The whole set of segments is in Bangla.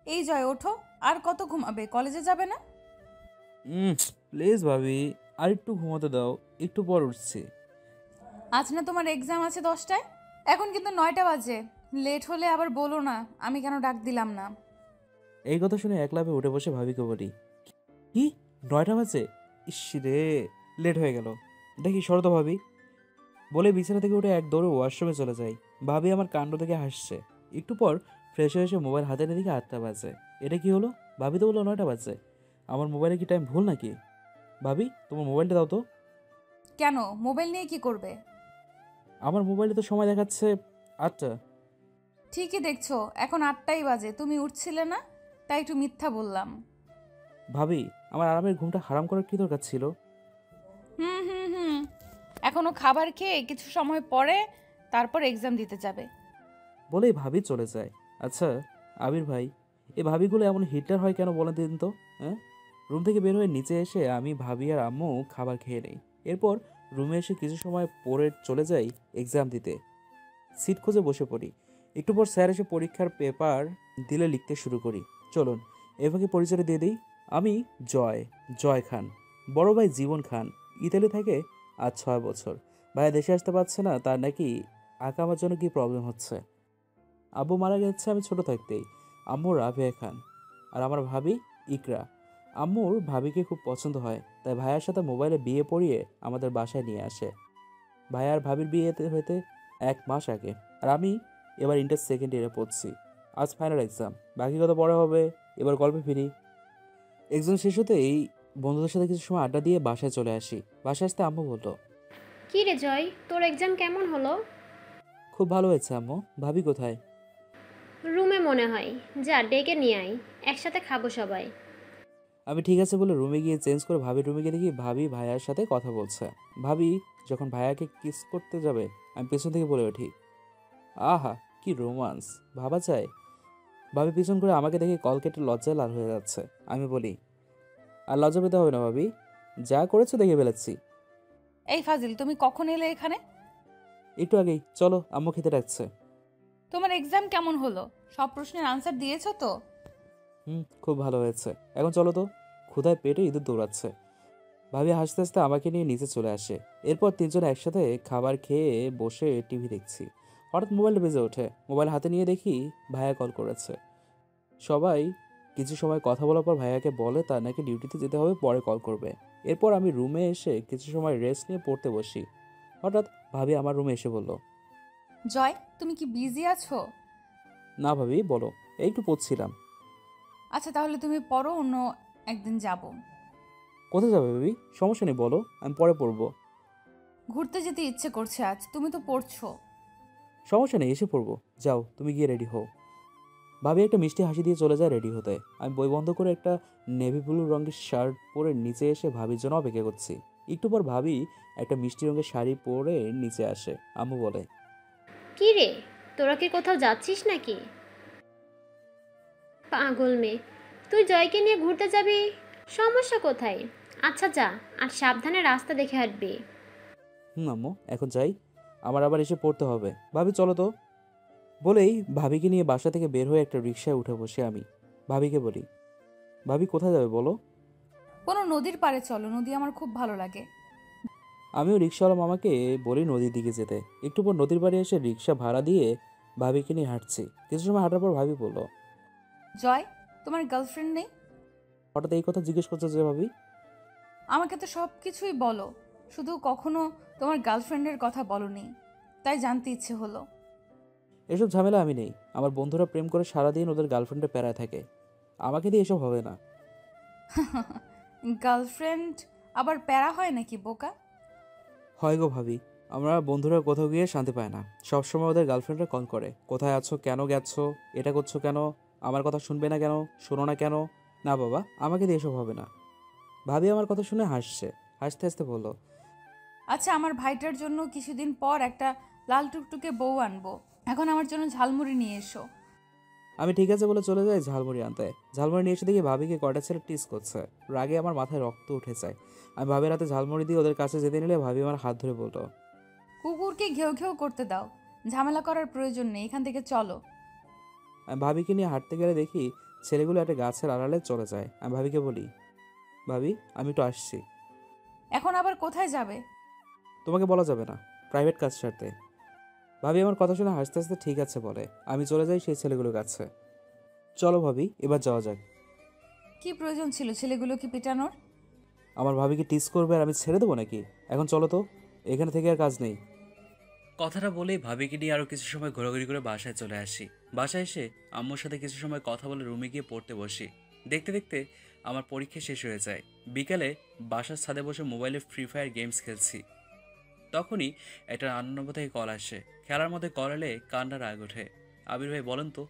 এই জয় ওঠো, আর কত ঘুমাবে? কলেজে যাবে না? প্লিজ ভাবি, আর একটু ঘুমাতে দাও, একটু পর উঠছি। আজ না তোমার এক্সাম আছে 10টায়? এখন কিন্তু 9টা বাজে। লেট হলে আবার বলো না আমি কেন ডাক দিলাম না। এই কথা শুনে এক লাফে উঠে বসে ভাবিকে বলি, কি 9টা বাজে? ইস রে, লেট হয়ে গেল। দেখি শরত ভাবি বলে বিছানা থেকে উঠে এক দৌড়ে ওয়াশরুমে চলে যাই। ভাবি আমার কাণ্ড দেখে হাসছে। একটু পর ফ্রেশ হয়ে এসে মোবাইল হাতে নিয়ে দেখি 8টা বাজে। এটা কি হলো? ভাবি তো বললো 9টা বাজে। আমার মোবাইলে কি টাইম ভুল নাকি? ভাবি, তোমার মোবাইলটা দাও তো। কেন, মোবাইল নিয়ে কি করবে? আমার মোবাইলে তো সময় দেখাচ্ছে 8টা। ঠিকই দেখছো, এখন 8টাই বাজে, তুমি উঠছিলে না, তাই একটু মিথ্যা বললাম। ভাবি, আমার আরামের ঘুমটা হারাম করার কি দরকার ছিল? হুম হুম হুম। এখনো খাবার খেয়ে কিছু সময় পরে তারপর এক্সাম দিতে যাবে। বলেই ভাবি চলে যায়। আচ্ছা আবির ভাই, এই ভাবিগুলো এমন হিটলার হয় কেন বলে দিন তো? হ্যাঁ। রুম থেকে বের হয়ে নিচে এসে আমি, ভাবি আর আম্মু খাবার খেয়ে নেই। এরপর রুমে এসে কিছু সময় পরে চলে যাই এক্সাম দিতে। সিট খুঁজে বসে পড়ি। একটু পর স্যার এসে পরীক্ষার পেপার দিলে লিখতে শুরু করি। চলুন এভাবে পরিচয় দিয়ে দিই। আমি জয়, জয় খান। বড় ভাই জীবন খান। ইতালি থাকে আজ 6 বছর। ভাইয়া দেশে আসতে পারছে না, তার নাকি আকামার জন্য কি প্রবলেম হচ্ছে। আব্বু মারা গেছে আমি ছোট থাকতেই। আম্মু রাবেয়া খান। আর আমার ভাবি ইকরা। আম্মুর ভাবিকে খুব পছন্দ হয়, তাই ভাইয়ার সাথে মোবাইলে বিয়ে পড়িয়ে আমাদের বাসায় নিয়ে আসে। ভাই আর ভাবির বিয়েতে হইতে 1 মাস আগে। আর আমি এবার ইন্টার সেকেন্ড ইয়ারে পড়ছি। আজ ফাইনাল এক্সাম, বাকি কথা পরে হবে। এবার গল্পে ফিরি। এক্সাম শেষ হতেই বন্ধুদের সাথে কিছু সময় আড্ডা দিয়ে বাসায় চলে আসি। বাসায় আসতে আম্মু বলল, কি রে জয়, তোর এক্সাম কেমন হলো? খুব ভালো হয়েছে আম্মু। ভাবি কোথায়? রুমে মনে হয়। যা ডেকে নিয়ে আয়, একসাথে খাবো সবাই। আমি ঠিক আছে বলে রুমে গিয়ে চেঞ্জ করে ভাবির রুমে গিয়ে দেখি ভাবি ভাইয়ার সাথে কথা বলছে। ভাবি যখন ভাইয়াকে কিস করতে যাবে, আমি পেছন থেকে বলে উঠি, আহা কি রোমান্স, ভাবা যায়। ভাবি পিছন করে আমাকে দেখে কল কেটে লজ্জায় লাল হয়ে যাচ্ছে। আমি বলি, আর লজ্জা পেতে হবে না ভাবি, যা করেছো দেখে ফেলেছি। এই ফাজিল, তুমি কখন এলে এখানে? একটু আগেই। চলো আম্মু খেতে ডাকছে। তোমার এক্সাম কেমন হলো? সব প্রশ্নের আনসার দিয়েছো তো? খুব ভালো হয়েছে। এখন চলো তো, ক্ষুধায় পেটে ইঁদুর দৌড়াচ্ছে। ভাবি হাসতে হাসতে আমাকে নিয়ে নিচে চলে আসে। এরপর তিনজন একসাথে খাবার খেয়ে বসে টিভি দেখছি। হঠাৎ মোবাইল বেজে ওঠে। মোবাইল হাতে নিয়ে দেখি ভাইয়া কল করেছে। সবাই কিছু সময় কথা বলার পর ভাইয়াকে বলে তার নাকি ডিউটিতে যেতে হবে, পরে কল করবে। এরপর আমি রুমে এসে কিছু সময় রেস্ট নিয়ে পড়তে বসি। হঠাৎ ভাবি আমার রুমে এসে বলল, জয়, তুমি কি বিজি আছো? না ভাবি বলো, এই একটু পড়ছিলাম। আচ্ছা তাহলে তুমি পড়ো, অন্য একদিন যাব। কোথায় যাবে ভাবি? সমস্যা নেই বলো, আমি পরে পড়বো। ঘুরতে যেতে ইচ্ছে করছে আজ, তুমি তো পড়ছো। সমস্যা নেই, এসে পড়বো। যাও তুমি গিয়ে রেডি হও। ভাবি একটা মিষ্টি হাসি দিয়ে চলে যায় রেডি হতে। আমি বই বন্ধ করে একটা নেভি ব্লু রঙের শার্ট পরে নিচে এসে ভাবির জন্য অপেক্ষা করছি। একটু পর ভাবি একটা মিষ্টি রঙের শাড়ি পরে নিচে আসে। আম্মু বলে, কি রে, তোরা কি কোথাও যাচ্ছিস নাকি? পাগল মেয়ে, তুই জয়কে নিয়ে ঘুরতে যাবি? সমস্যা কোথায়? আচ্ছা যা, আর সাবধানে রাস্তা দেখে হাঁটবি। আম্মু এখন যাই, আমার আবার এসে পড়তে হবে। ভাবি চলো তো। বলেই ভাবিকে নিয়ে বাসা থেকে বের হয়ে একটা রিকশায় উঠে বসে আমি। ভাবিকে বলি, ভাবি কোথায় যাবে বলো? কোনো নদীর পাড়ে চলো, নদী আমার খুব ভালো লাগে। আমিও রিক্সাওয়ালা মামাকে বলি নদীর দিকে যেতে। একটু পর নদীর বাড়ি এসে রিক্সা ভাড়া দিয়ে ভাবিকে নিয়ে হাঁটছি। কিছু সময় হাঁটার পর ভাবি বলল, জয়, তোমার গার্লফ্রেন্ড নেই? হঠাৎ এই কথা জিজ্ঞেস করছে যে ভাবি? আমাকে তো সব কিছুই বলো, শুধু কখনো তোমার গার্লফ্রেন্ডের কথা বলনি, তাই জানতে ইচ্ছে হলো। এসব ঝামেলা আমি নেই। আমার বন্ধুরা প্রেম করে সারাদিন ওদের গার্লফ্রেন্ডে প্যারায় থাকে, আমাকে দিয়ে এসব হবে না। গার্লফ্রেন্ড আবার প্যারা হয় নাকি বোকা? হয় গো ভাবি, আমরা বন্ধুরা কোথাও গিয়ে শান্তি পায় না। সবসময় ওদের গার্লফ্রেন্ডরা কল করে, কোথায় আছো, কেন গেছো, এটা করছো কেন, আমার কথা শুনবে না কেন, শোনো না কেন। না বাবা, আমাকে দিয়ে এসব হবে না। ভাবি আমার কথা শুনে হাসছে। হাসতে হাসতে বলল, আচ্ছা, আমার ভাইটার জন্য কিছুদিন পর একটা লাল টুকটুকে বউ আনবো, এখন আমার জন্য ঝালমুড়ি নিয়ে এসো। আমি ঠিক আছে বলে চলে যাই ঝালমুড়ি আনতে। ঝালমুড়ি নিয়ে এসে দেখি ভাবিকে কয়টা ছেলে টিস করছে। রাগে আমার মাথায় রক্ত উঠে যায়। আমি ভাবির হাতে ঝালমুড়ি দিয়ে ওদের কাছে যেতে নিলে ভাবি আমার হাত ধরে বলল, কুকুরকে ঘেউ ঘেউ করতে দাও, ঝামেলা করার প্রয়োজন নেই, এখান থেকে চলো। আমি ভাবিকে নিয়ে হাঁটতে গেলে দেখি ছেলেগুলো একটা গাছের আড়ালে চলে যায়। আমি ভাবিকে বলি, ভাবি আমি একটু আসছি। এখন আবার কোথায় যাবে? তোমাকে বলা যাবে না, প্রাইভেট কাজ সারতে। ভাবি আমার কথা শুনে হাসতে হাসতে ঠিক আছে বলে। আমি চলে যাই সেই ছেলেগুলোর কাছে। চলো ভাবি, এবার যাওয়া যাক। কি প্রয়োজন ছিল ছেলেগুলোকে পিটানোর? আমার ভাবিকে টিস করবে আর আমি ছেড়ে দেবো নাকি? এখন চলো তো, এখানে থেকে আর কাজ নেই। কথাটা বলেই ভাবিকে নিয়ে আরও কিছু সময় ঘোরাঘুরি করে বাসায় চলে আসি। বাসায় এসে আম্মুর সাথে কিছু সময় কথা বলে রুমে গিয়ে পড়তে বসি। দেখতে দেখতে আমার পরীক্ষা শেষ হয়ে যায়। বিকালে বাসার ছাদে বসে মোবাইলে ফ্রি ফায়ার গেমস খেলছি। তখনই একটা ৯৮ নম্বর থেকে কল আসে। খেলার মধ্যে কল এলে কান্নার আগ ওঠে। আবির ভাই বলেন তো।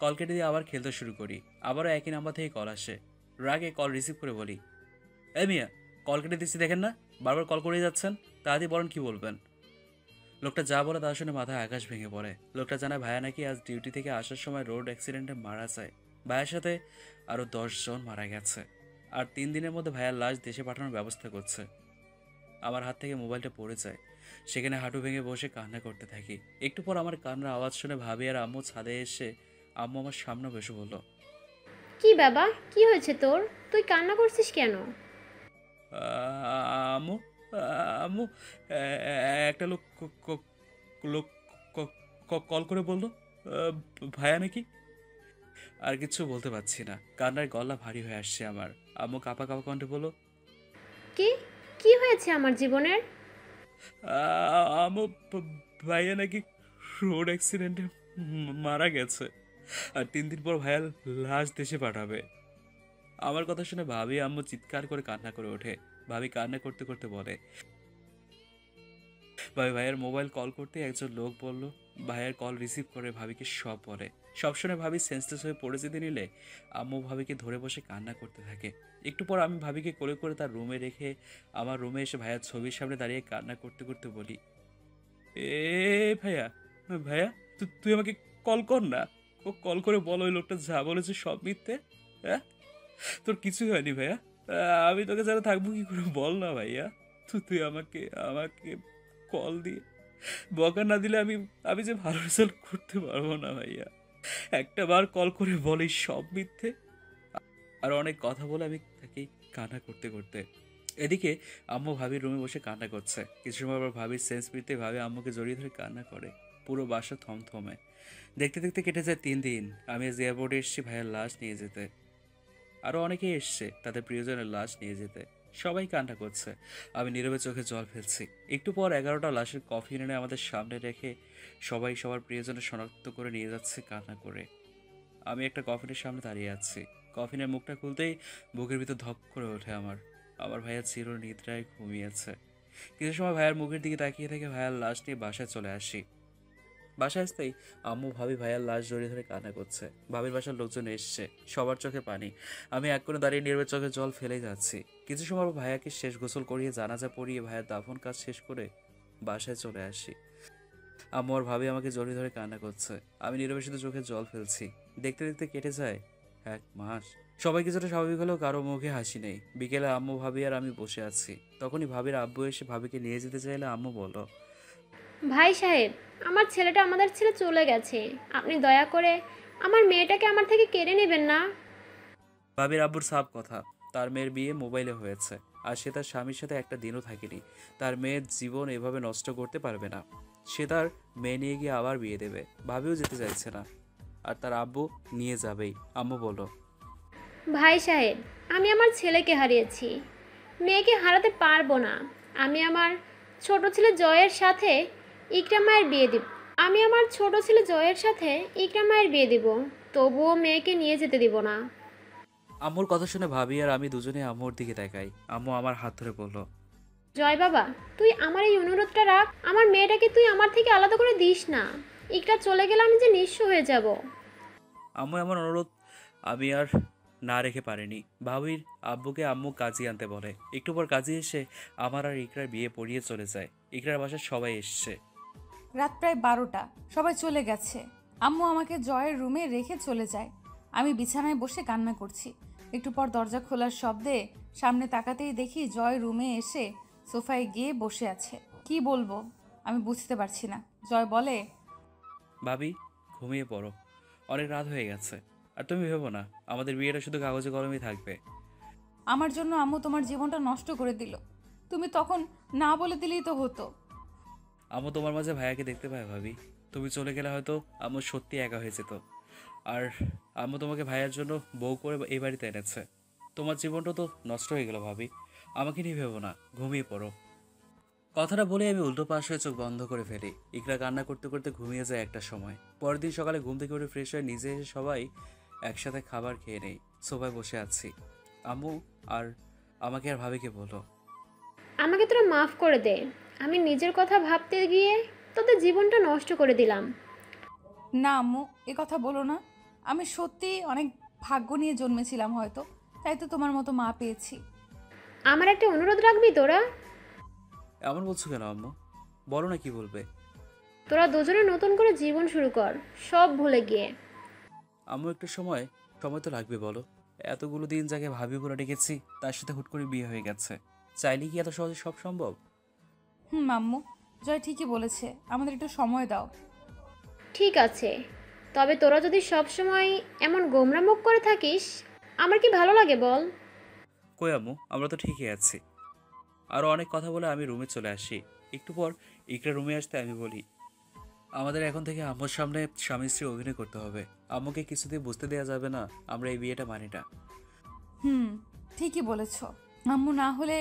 কল কেটে দিয়ে আবার খেলতে শুরু করি। আবারও একই নাম্বার থেকে কল আসে। রাগে কল রিসিভ করে বলি, এই মিয়া, কল কেটে দিচ্ছি দেখেন না, বারবার কল করে যাচ্ছেন, তাড়াতাড়ি বলেন কি বলবেন। লোকটা যা বলে তার শুনে মাথায় আকাশ ভেঙে পড়ে। লোকটা জানায় ভাইয়া নাকি আজ ডিউটি থেকে আসার সময় রোড অ্যাক্সিডেন্টে মারা যায়। ভাইয়ের সাথে আরও 10 জন মারা গেছে। আর 3 দিনের মধ্যে ভাইয়ার লাশ দেশে পাঠানোর ব্যবস্থা করছে। আমার হাত থেকে মোবাইলটা পড়ে যায়। সেখানে হাঁটু ভেঙে বসে কান্না করতে থাকি। একটু পর আমার কান্নার আওয়াজ শুনে ভাবি আর আম্মু ছাদে এসে আম্মু আমার সামনে বসে বলল, কি বাবা, কি হয়েছে তোর? তুই কান্না করছিস কেন? আম্মু, আম্মু, একটা লোক লোক কল করে বললো ভাইয়া নাকি। আর কিছু বলতে পারছি না, কান্নার গলা ভারী হয়ে আসছে আমার। আম্মু কাঁপা কাঁপা কণ্ঠে বলল, কি কি হয়েছে আমার জীবনের? আম্মু, ভাইয়া নাকি রোড অ্যাক্সিডেন্টে মারা গেছে। আর 3 দিন পর ভাইয়া লাশ দেশে পাঠাবে। আমার কথা শুনে ভাবি আম্মু চিৎকার করে কান্না করে ওঠে। ভাবি কান্না করতে করতে বলে, ভাইয়ের মোবাইল কল করতে একজন লোক বলল। ভাইয়ের কল রিসিভ করে ভাবিকে সব বলে। সব শুনে ভাবি সেন্সলেস হয়ে পড়ে যেতে নিলে আম্মু ভাবিকে ধরে বসে কান্না করতে থাকে। একটু পর আমি ভাবিকে কোলে করে তার রুমে রেখে আমার রুমে এসে ভাইয়ার ছবির সামনে দাঁড়িয়ে কান্না করতে করতে বলি, এ ভাইয়া, ভাইয়া তুই আমাকে কল কর না। কল করে বল ওই লোকটা যা বলেছে সব মিথ্যে। হ্যাঁ, তোর কিছু হয়নি ভাইয়া। আমি তোকে যারা থাকবো কি করে বল না ভাইয়া। তুই আমাকে আমাকে কল দিয়ে বকা না দিলে আমি আমি যে ভালো রেজাল্ট করতে পারবো না ভাইয়া। একটা বার কল করে বলি সব মিথ্যে। আর অনেক কথা বলে আমি তাকে কান্না করতে করতে এদিকে আম্মু ভাবির রুমে বসে কান্না করছে। কিছু সময় আবার ভাবির সেন্স ফিরতে ভাবি আম্মুকে জড়িয়ে ধরে কান্না করে। পুরো বাসা থমথমে। দেখতে দেখতে কেটে যায় 3 দিন। আমি আজ এয়ারপোর্টে এসেছি ভাইয়ের লাশ নিয়ে যেতে। আরও অনেকেই এসছে তাদের প্রিয়জনের লাশ নিয়ে যেতে। সবাই কান্না করছে। আমি নীরবে চোখে জল ফেলছি। একটু পর 11টা লাশের কফিন এনে আমাদের সামনে রেখে সবাই সবার প্রিয়জনের শনাক্ত করে নিয়ে যাচ্ছে কান্না করে। আমি একটা কফিনের সামনে দাঁড়িয়ে আছি। কফিনের মুখটা খুলতেই বুকের ভিতর ধক করে ওঠে আমার। আমার ভাইয়া চির নিদ্রায় ঘুমিয়েছে। কিছু সময় ভাইয়ার মুখের দিকে তাকিয়ে থেকে ভাইয়ার লাশ নিয়ে বাসায় চলে আসি। বাসায় আসতেই আম্মু ভাবি ভাইয়ার লাশ জড়িয়ে ধরে কান্না করছে। ভাবির বাসার লোকজন এসছে, সবার চোখে পানি। আমি এক কোণে দাঁড়িয়ে নীরবে চোখে জল ফেলেই যাচ্ছি। কিছু সময় ভাইয়াকে শেষ গোসল করিয়ে জানাজা পড়িয়ে ভাইয়ার দাফন কাজ শেষ করে বাসায় চলে আসি। আম্মু আর ভাবি আমাকে জড়িয়ে ধরে কান্না করছে। আমি নীরবে শুধু চোখে জল ফেলছি। দেখতে দেখতে কেটে যায় 1 মাস। সবাই কিছুটা স্বাভাবিক হলেও কারো মুখে হাসি নেই। বিকেলে আম্মু ভাবি আর আমি বসে আছি। তখনই ভাবির আব্বু এসে ভাবিকে নিয়ে যেতে চাইলে আম্মু বলল, ভাই সাহেব, আমার ছেলেটা আমাদের ছেড়ে চলে গেছে। আপনি দয়া করে আমার মেয়েটাকে আমার থেকে কেড়ে নেবেন না। ভাবির আব্বুর সাফ কথা, তার মেয়ের বিয়ে মোবাইলে হয়েছে। আর সে তার স্বামীর সাথে একটা দিনও থাকেনি। তার মেয়ের জীবন এভাবে নষ্ট করতে পারবে না। সে তার মেয়ে নিয়ে গিয়ে আবার বিয়ে দেবে। ভাবিও যেতে চাইছে না, আর তার আব্বু নিয়ে যাবেই। আম্মু বলল, ভাই সাহেব, আমি আমার ছেলেকে হারিয়েছি, মেয়েকে হারাতে পারবো না। আমি আমার ছোট ছেলে জয়ের সাথে ইকরামায়ের বিয়ে দিব। আমি আমার ছোট ছেলে জয়ের সাথে ইকরামায়ের বিয়ে দিব, তবুও মেয়েকে নিয়ে যেতে দিব না। আম্মুর কথা শুনে ভাবি আর আমি দুজনে আম্মুর দিকে তাকাই। আম্মু আমার হাত ধরে বলল, জয় বাবা, তুই আমার এই অনুরোধটা রাখ। আমার মেয়েটাকে তুই আমার থেকে আলাদা করে দিস না। ইকরা চলে গেলে আমি যে নিঃস্ব হয়ে যাব। আম্মু এমন অনুরোধ আমি আর না রেখে পারিনি। ভাবির আব্বুকে আম্মু কাজী আনতে বলে। একটু পর কাজী এসে আমার আর ইকরার বিয়ে পড়িয়ে চলে যায়। ইকরার বাসায় সবাই এসছে। রাত প্রায় 12টা, সবাই চলে গেছে। আম্মু আমাকে জয়ের রুমে রেখে চলে যায়। আমি বিছানায় বসে কান্না করছি। একটু পর দরজা খোলার শব্দে সামনে তাকাতেই দেখি জয় রুমে এসে সোফায় গিয়ে বসে আছে। কি বলবো আমি বুঝতে পারছি না। জয় বলে, ভাবি ঘুমিয়ে পড়ো, অনেক রাত হয়ে গেছে। আর তুমি ভেবো না আমাদের বিয়েটা শুধু কাগজে কলমেই থাকবে। আমার জন্য আম্মু তোমার জীবনটা নষ্ট করে দিল। তুমি তখন না বলে দিলেই তো হতো। আম্মু তোমার মাঝে ভাইয়াকে দেখতে পায় ভাবি। তুমি চলে গেলে হয়তো আম্মু সত্যি একা হয়ে যেত। আর আম্মু তোমাকে ভাইয়ার জন্য বউ করে এই বাড়িতে এনেছে। তোমার জীবনটা তো নষ্ট হয়ে গেল ভাবি। আমাকে নিয়ে ভেবো না, ঘুমিয়ে পড়ো। কথাটা বলে আমি উল্টো পাশ হয়ে চোখ বন্ধ করে ফেলি। ইকরা কান্না করতে করতে ঘুমিয়ে যায় একটা সময়। পরের দিন সকালে ঘুম থেকে উঠে ফ্রেশ হয়ে নিজে এসে সবাই একসাথে খাবার খেয়ে নেই। সোফায় বসে আছি। আম্মু আর আমাকে আর ভাবিকে বলো। আমাকে তোরা মাফ করে দে। আমি নিজের কথা ভাবতে গিয়ে তোদের জীবনটা নষ্ট করে দিলাম। না আম্মু, এ কথা বলো না। আমি সত্যি অনেক ভাগ্য নিয়ে জন্মেছিলাম হয়তো, তাই তো তোমার মতো মা পেয়েছি। আমার একটা অনুরোধ রাখবি তোরা? এমন বলছো কেন আম্মু? বলো না কি বলবে। তোরা দুজনে নতুন করে জীবন শুরু কর, সব ভুলে গিয়ে। আম্মু একটু সময় সময় তো লাগবে বলো। এতগুলো দিন যাকে ভাবি বলে ডেকেছি তার সাথে হুট করে বিয়ে হয়ে গেছে। চাইলে কি এত সহজে সব সম্ভব? আম্মু, জয় ঠিকই বলেছে, আমাদের একটু সময় দাও। ঠিক আছে, তবে তোরা যদি সব সময় এমন গোমরা মুখ করে থাকিস, আমার কি ভালো লাগে বল? কই আম্মু, আমরা তো ঠিকই আছি। আরও অনেক কথা বলে আমি রুমে চলে আসি। একটু পর ইকরা রুমে আসতে আমি বলি, আমাদের এখন থেকে আম্মুর সামনে স্বামী স্ত্রী অভিনয় করতে হবে। আম্মুকে কিছুতেই বুঝতে দেওয়া যাবে না আমরা এই বিয়েটা মানি না। ঠিকই বলেছ। আম্মু না হলে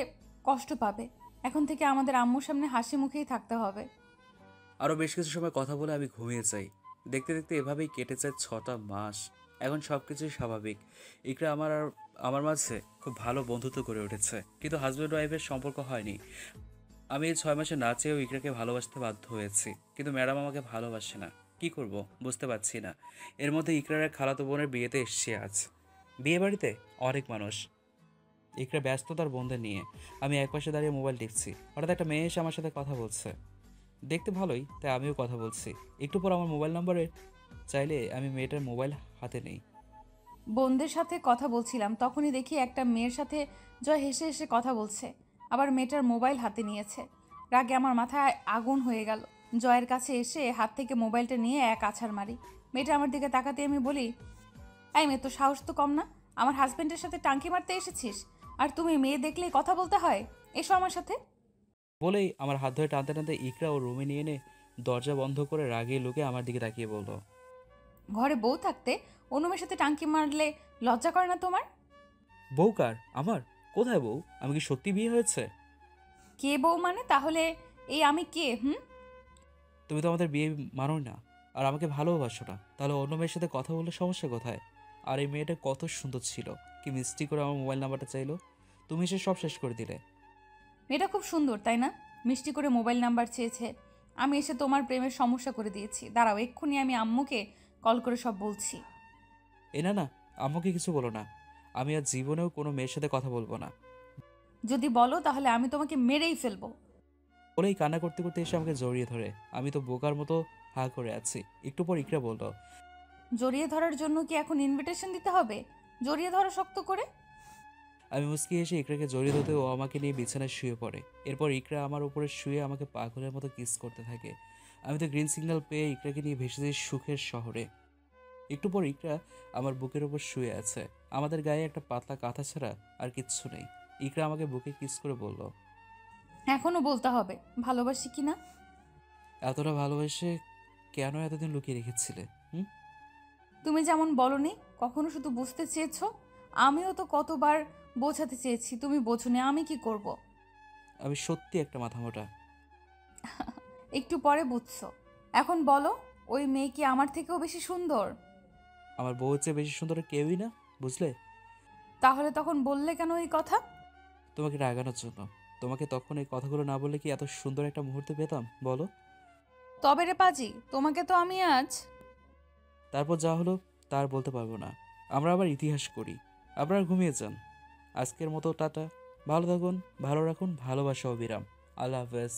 কষ্ট পাবে। এখন থেকে আমাদের আম্মুর সামনে হাসি মুখেই থাকতে হবে। আরও বেশ কিছু সময় কথা বলে আমি ঘুমিয়ে যাই। দেখতে দেখতে এভাবেই কেটে যায় 6টা মাস। এখন সব কিছুই স্বাভাবিক। ইকরা আমার মাঝে খুব ভালো বন্ধুত্ব গড়ে উঠেছে, কিন্তু হাজব্যান্ড ওয়াইফের সম্পর্ক হয়নি। আমি এই 6 মাসে না চেয়েও ইকরাকে ভালোবাসতে বাধ্য হয়েছি, কিন্তু ম্যাডাম আমাকে ভালোবাসে না। কি করব বুঝতে পারছি না। এর মধ্যে ইকরার এক খালাতো বোনের বিয়েতে এসছে আজ। বিয়ে বাড়িতে অনেক মানুষ। ইকরা ব্যস্ত তার বোনদের নিয়ে। আমি একপাশে দাঁড়িয়ে মোবাইল টিপছি। হঠাৎ একটা মেয়ে এসে আমার সাথে কথা বলছে। দেখতে ভালোই, তাই আমিও কথা বলছি। একটু পর আমার মোবাইল নম্বরে চাইলে আমি মেয়েটার মোবাইল হাতে নেই। বোনদের সাথে কথা বলছিলাম, তখনই দেখি একটা মেয়ের সাথে জয় হেসে হেসে কথা বলছে, আবার মেয়েটার মোবাইল হাতে নিয়েছে। রাগে আমার মাথায় আগুন হয়ে গেল। জয়ের কাছে এসে হাত থেকে মোবাইলটা নিয়ে এক আছাড় মারি। মেয়েটা আমার দিকে তাকাতে আমি বলি, এই মেয়ে, তো সাহস তো কম না? আমার হাজবেন্ডের সাথে টাঙ্কি মারতে এসেছিস, আর তুমি মেয়ে দেখলেই কথা বলতে হয়? এসো আমার সাথে। বলেই আমার হাত ধরে টানতে টানতে ইকরা ও রুমে নিয়ে এনে দরজা বন্ধ করে রাগে লুকে আমার দিকে তাকিয়ে বলল, ঘরে বউ থাকতে অন্য মেয়ের সাথে টাঙ্কি মারলে লজ্জা করে না তোমার? বউ কার? আমার? কোথায় বউ? আমি কি সত্যি বিয়ে হয়েছে? কে বউ মানে? তাহলে এই আমি কে? তুমি তো আমাদের বিয়ে মানোই না, আর আমাকে ভালোবাসো না, তাহলে অন্য মেয়ের সাথে কথা বললে সমস্যা কোথায়? আর এই মেয়েটা কত সুন্দর ছিল, কি মিষ্টি করে আমার মোবাইল নাম্বারটা চাইলো, তুমি এসে সব শেষ করে দিলে। মেয়েটা খুব সুন্দর তাই না? মিষ্টি করে মোবাইল নাম্বার চেয়েছে, আমি এসে তোমার প্রেমের সমস্যা করে দিয়েছি। দাঁড়াও, এক্ষুনি আমি আম্মুকে কল করে সব বলছি। এ না না, আম্মুকে কিছু বলো না। আমি আর জীবনেও কোনো মেয়ের সাথে কথা বলবো না। যদি বলো তাহলে আমি তোমাকে মেরেই ফেলবো। বলেই কান্না করতে করতে এসে আমাকে জড়িয়ে ধরে। আমি তো বোকার মতো হা করে আছি। একটু পর ইকরা বলল, জড়িয়ে ধরার জন্য কি এখন ইনভিটেশন দিতে হবে? জড়িয়ে ধরো শক্ত করে। আমি মুচকি এসে ইকরাকে জড়িয়ে ধরতে ও আমাকে নিয়ে বিছানায় শুয়ে পড়ে। এরপর ইকরা আমার উপরে শুয়ে আমাকে পাগলের মতো কিস করতে থাকে। আমি তো গ্রিন সিগন্যাল পেয়ে ইকরাকে নিয়ে ভেসে যাই সুখের শহরে। একটু পর ইকরা আমার বুকের উপর শুয়ে আছে। আমাদের গায়ে একটা পাতলা কাঁথা ছাড়া আর কিচ্ছু নেই। ইকরা আমাকে বুকে কিস করে বলল, এখনো বলতে হবে ভালোবাসি কি না? এতটা ভালোবেসে কেন এতদিন লুকিয়ে রেখেছিলে? হুম? তুমি যেমন বলনি কখনো, শুধু বুঝতে চেয়েছো। আমিও তো কতবার বোঝাতে চেয়েছি, তুমি বোঝোনি। আমি কি করব? আমি সত্যি একটা মাথা মোটা। একটু পরে বুঝছো। এখন বলো, ওই মেয়ে কি আমার থেকেও বেশি সুন্দর? আমার বউয়ের চেয়ে বেশি সুন্দর কেউই না, বুঝলে? তাহলে তখন বললে কেন এই কথা? তোমাকে রাগানোর জন্য। তোমাকে তখন এই কথাগুলো না বললে কি এত সুন্দর একটা মুহূর্ত পেতাম বলো? তবে রে পাজি, তোমাকে তো আমি আজ... তারপর যা হলো তার বলতে পারবো না। আমরা আবার ইতিহাস করি। আপনারা ঘুমিয়ে যান। আজকের মতো টাটা। ভালো থাকুন, ভালো রাখুন, ভালোবাসা অবিরাম। আল্লাহ হাফেজ।